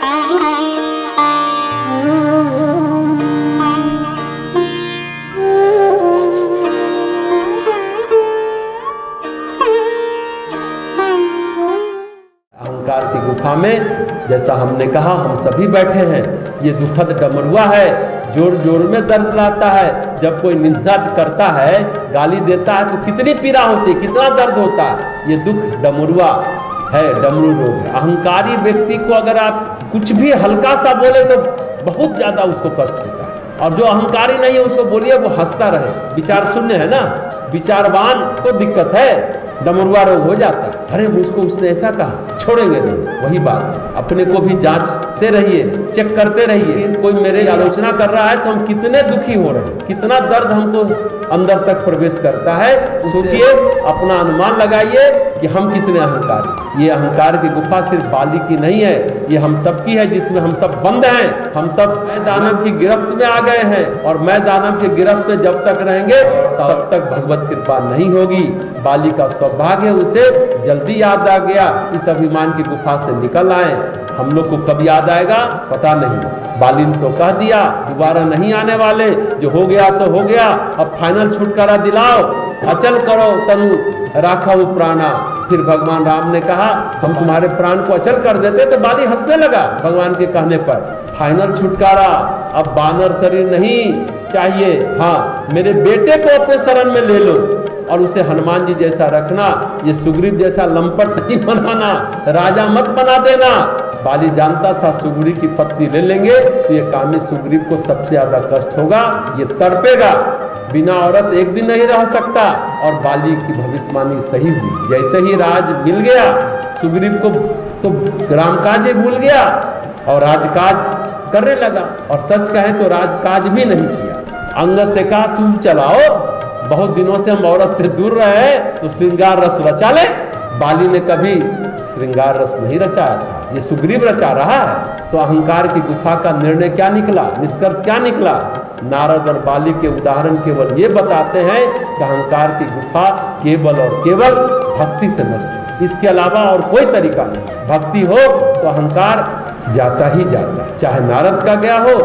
अहंकार की गुफा में जैसा हमने कहा हम सभी बैठे हैं। ये दुखद डमरुआ है, जोर जोर में दर्द लाता है। जब कोई निंदा करता है, गाली देता है तो कितनी पीड़ा होती है, कितना दर्द होता है। ये दुख डमरुआ है, डमरू रोग है। अहंकारी व्यक्ति को अगर आप कुछ भी हल्का सा बोले तो बहुत ज्यादा उसको कष्ट होता है, और जो अहंकारी नहीं है उसको बोलिए वो हंसता रहे। विचार शून्य है ना, विचारवान को दिक्कत है, डमरुआ रोग हो जाता है। अरे मुझको उसने ऐसा कहा, छोड़ेंगे नहीं। वही बात, अपने को भी जांचते रहिए, चेक करते रहिए। कोई मेरे आलोचना कर रहा है तो हम कितने दुखी हो रहे हैं, कितना दर्द हमको अंदर तक प्रवेश करता है। सोचिए, अपना अनुमान लगाइए कि हम कितने अहंकारी। ये अहंकार की गुफा सिर्फ बाली की नहीं है, ये हम सब की है, जिसमें हम सब बंद हैं। हम सब मैं दानव की गिरफ्त में आ गए हैं, और मैं दानव की गिरफ्त में जब तक रहेंगे तब तक भगवत कृपा नहीं होगी। बाली का सौभाग्य उसे जल्दी याद आ गया, इस अभिमान की गुफा से निकल आए। हम लोग को कब याद आएगा पता नहीं। बाली ने तो कह दिया दोबारा नहीं आने वाले, जो हो गया सो हो गया, अब फाइनल छुटकारा दिलाओ, अचल करो तनु राखो प्राणा। फिर भगवान राम ने कहा हम तुम्हारे प्राण को अचल कर देते, तो बाली हंसने लगा भगवान के कहने पर। फाइनल छुटकारा, अब बानर शरीर नहीं चाहिए, हाँ मेरे बेटे को अपने शरण में ले लो, और उसे हनुमान जी जैसा रखना, ये सुग्रीव जैसा लंपट नहीं बनाना, राजा मत बना देना। बाली जानता था सुग्रीव की पत्नी ले लेंगे तो ये कामी सुग्रीव को सबसे ज्यादा कष्ट होगा, ये तड़पेगा, बिना औरत एक दिन नहीं रह सकता। और बाली की भविष्यवाणी सही हुई। जैसे ही राज मिल गया सुग्रीव को, तो रामकाज ही भूल गया और राजकाज करने लगा। और सच कहें तो राजकाज भी नहीं किया। अंगद से कहा तुम चलाओ, बहुत दिनों से हम औरत से दूर रहे, तो श्रृंगार रस रचा ले। बाली ने कभी श्रृंगार रस नहीं रचाया था, ये सुग्रीव रचा रहा है। तो अहंकार की गुफा का निर्णय क्या निकला, निष्कर्ष क्या निकला? नारद और बाली के उदाहरण केवल ये बताते हैं कि अहंकार की गुफा केवल और केवल भक्ति से नष्ट है, इसके अलावा और कोई तरीका नहीं। भक्ति हो तो अहंकार जाता ही जाता है, चाहे नारद का गया हो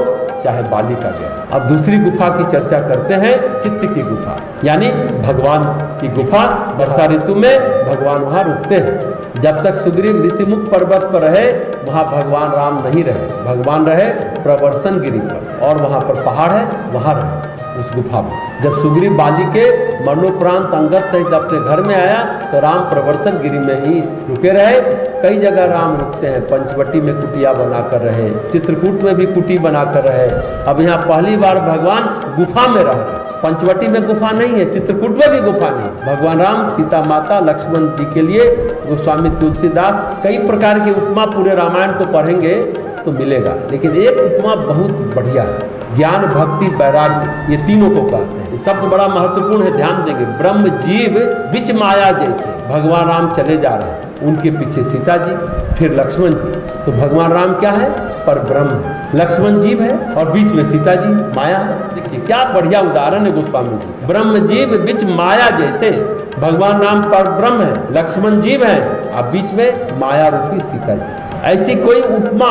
चाहे बाली का गया। अब दूसरी गुफा की चर्चा करते हैं, चित्त की गुफा, यानी भगवान की गुफा। वर्षा ऋतु में भगवान वहां रुकते हैं। जब तक सुग्रीव ऋषिमुख पर्वत पर रहे वहां भगवान राम नहीं रहे, भगवान रहे प्रवर्सन गिरी पर, और वहां पर पहाड़ है, वहां रहे उस गुफा में। जब सुग्रीव बाली के मरणोपरांत अंगद सहित अपने घर में आया तो राम प्रवर्सन गिरी में ही रुके रहे। कई जगह राम रुकते हैं, पंचवटी में कुटिया बनाकर रहे, चित्रकूट में भी कुटी बनाकर रहे। अब यहाँ पहली बार भगवान गुफा में रह रहे। पंचवटी में गुफा नहीं है, चित्रकूट में भी गुफा नहीं। भगवान राम, सीता माता, लक्ष्मण जी के लिए गोस्वामी तुलसीदास कई प्रकार की उपमा, पूरे रामायण को पढ़ेंगे तो मिलेगा, लेकिन एक उपमा बहुत बढ़िया है, ज्ञान भक्ति वैराग्य, ये तीनों को कहते हैं। शब्द बड़ा महत्वपूर्ण है, ध्यान देंगे। ब्रह्म जीव बिच माया जैसे भगवान राम चले जा रहे हैं, उनके पीछे सीता जी, फिर लक्ष्मण जी। तो भगवान राम क्या है? पर ब्रह्म है, लक्ष्मण जीव है, और बीच में सीता जी माया है। देखिए क्या बढ़िया उदाहरण है गोस्वामी जी। ब्रह्म जीव बिच माया जैसे भगवान राम पर ब्रह्म है, लक्ष्मण जीव है, और बीच में माया रूपी सीता जी। ऐसी कोई उपमा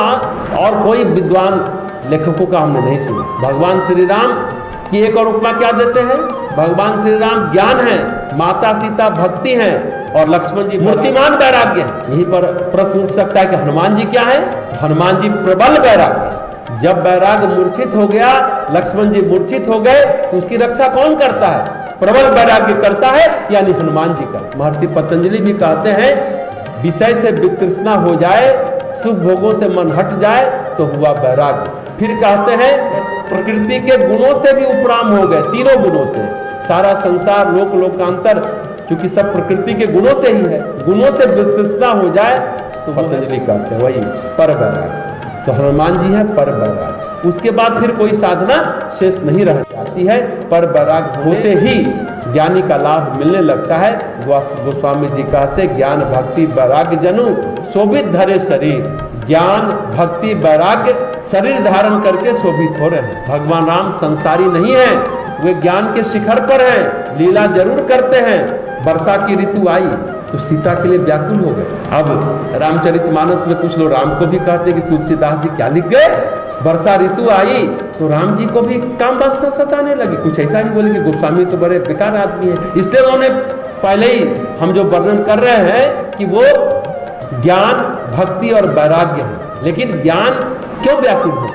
और कोई विद्वान लेखकों का हमने नहीं सुना। भगवान श्री राम की एक और उपमा क्या देते हैं? भगवान श्री राम ज्ञान है, माता सीता भक्ति है, और लक्ष्मण जी मूर्तिमान वैराग्य है। यहीं पर प्रश्न उठ सकता है कि हनुमान जी क्या है? हनुमान जी प्रबल वैराग्य। जब वैराग्य मूर्छित हो गया, लक्ष्मण जी मूर्छित हो गए, तो उसकी रक्षा कौन करता है? प्रबल वैराग्य करता है, यानी हनुमान जी का। महर्षि पतंजलि भी कहते हैं विषय से वितृष्णा हो जाए, सुख भोगों से मन हट जाए तो हुआ वैराग्य। फिर कहते हैं प्रकृति के गुणों से भी उपराम हो गए, तीनों गुणों से। सारा संसार लोक लोकांतर क्योंकि सब प्रकृति के गुणों से ही है, गुणों से वितृष्णा हो जाए तो पतंजलि कहते हैं वही पर वैराग्य। तो हनुमान जी है पर वैराग्य। उसके बाद फिर कोई साधना शेष नहीं रह जाती है। पर वैराग्य होते ही ज्ञानी का लाभ मिलने लगता है। गोस्वामी जी कहते ज्ञान भक्ति वैराग्य जनु शोभित धरे शरीर। ज्ञान भक्ति वैराग्य शरीर धारण करके शोभित हो रहे हैं। भगवान राम संसारी नहीं है, वे ज्ञान के शिखर पर हैं, लीला जरूर करते हैं। वर्षा की ऋतु आई तो सीता के लिए व्याकुल हो गए। अब रामचरितमानस में कुछ लोग राम को भी कहते कि तुलसीदास जी क्या लिख गए। वर्षा ऋतु आई तो राम जी को भी काम बस सताने लगी। कुछ ऐसा भी बोले कि गोस्वामी तो बड़े बेकार आदमी है। इसलिए उन्होंने पहले ही हम जो वर्णन कर रहे हैं कि वो ज्ञान, भक्ति और वैराग्य है। लेकिन ज्ञान क्यों व्याकुल हो?